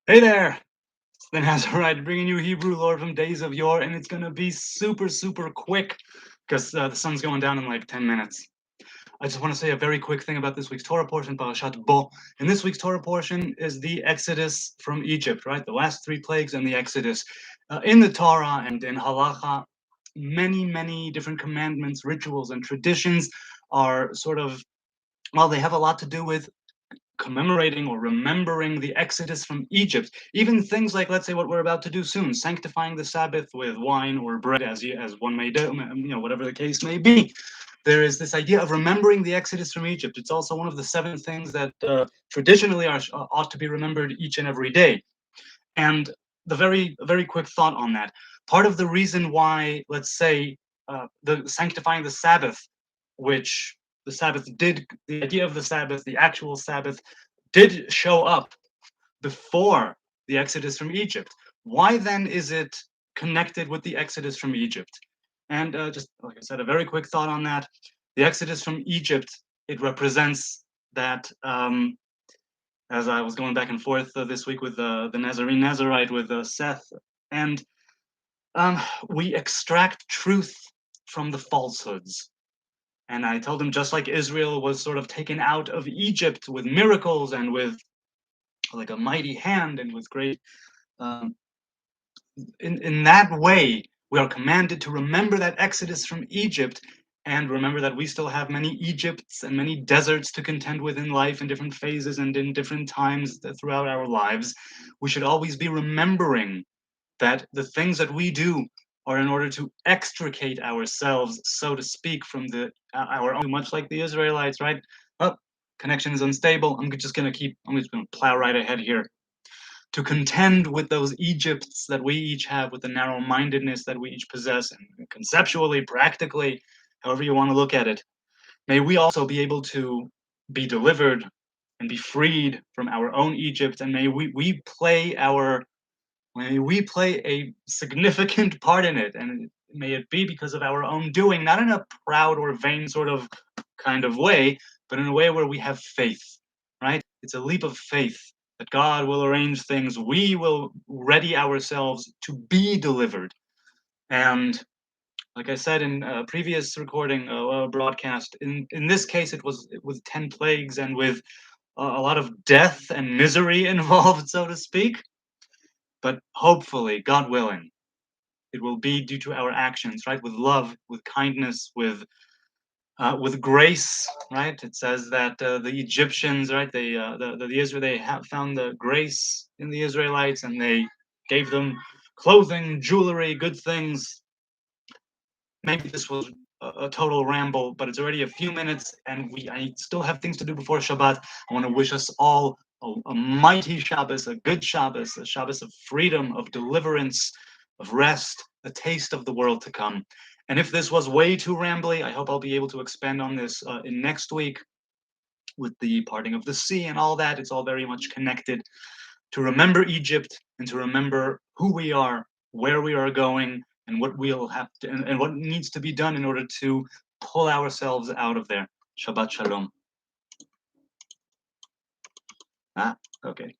Hey there, it's the Nazarite bringing you Hebrew lore from days of yore, and it's gonna be super, super quick because the sun's going down in like 10 minutes. I just want to say a very quick thing about this week's Torah portion, Parashat Bo. And this week's Torah portion is the Exodus from Egypt, right? The last three plagues and the Exodus. In the Torah and in Halacha, many, many different commandments, rituals, and traditions are sort of, well, they have a lot to do with commemorating or remembering the exodus from Egypt. Even things like, let's say, what we're about to do soon, sanctifying the Sabbath with wine or bread, as one may do, whatever the case may be. There is this idea of remembering the exodus from Egypt. It's also one of the seven things that traditionally ought to be remembered each and every day. And the very quick thought on that. Part of the reason why, let's say, the sanctifying the Sabbath, which the Sabbath did, the idea of the Sabbath, the actual Sabbath, did show up before the Exodus from Egypt. Why then is it connected with the Exodus from Egypt? And just like I said, a very quick thought on that. The Exodus from Egypt, it represents that, as I was going back and forth this week with the Nazarite with Seth, and um, we extract truth from the falsehoods. And I told him, just like Israel was sort of taken out of Egypt with miracles and with like a mighty hand and with great, um, in that way, we are commanded to remember that exodus from Egypt and remember that we still have many Egypts and many deserts to contend with in life in different phases and in different times throughout our lives. We should always be remembering that the things that we do are in order to extricate ourselves, so to speak, from our own, much like the Israelites, right? Oh, connection is unstable. I'm just going to plow right ahead here. To contend with those Egypts that we each have, with the narrow mindedness that we each possess, and conceptually, practically, however you want to look at it. May we also be able to be delivered and be freed from our own Egypt, and may we play a significant part in it, and may it be because of our own doing, not in a proud or vain sort of kind of way, but in a way where we have faith, right? It's a leap of faith that God will arrange things. We will ready ourselves to be delivered. And like I said in a previous recording, broadcast, in this case, it was with 10 plagues and with a lot of death and misery involved, so to speak. But hopefully, God willing, it will be due to our actions, right? With love, with kindness, with grace, right? It says that the Egyptians, right? The Israel, they have found the grace in the Israelites, and they gave them clothing, jewelry, good things. Maybe this was a total ramble, but it's already a few minutes, and I still have things to do before Shabbat. I want to wish us all a mighty Shabbos, a good Shabbos, a Shabbos of freedom, of deliverance, of rest, a taste of the world to come. And if this was way too rambly, I hope I'll be able to expand on this in next week with the parting of the sea and all that. It's all very much connected to remember Egypt and to remember who we are, where we are going, and what we'll have to, and what needs to be done in order to pull ourselves out of there. Shabbat Shalom. Ah, okay.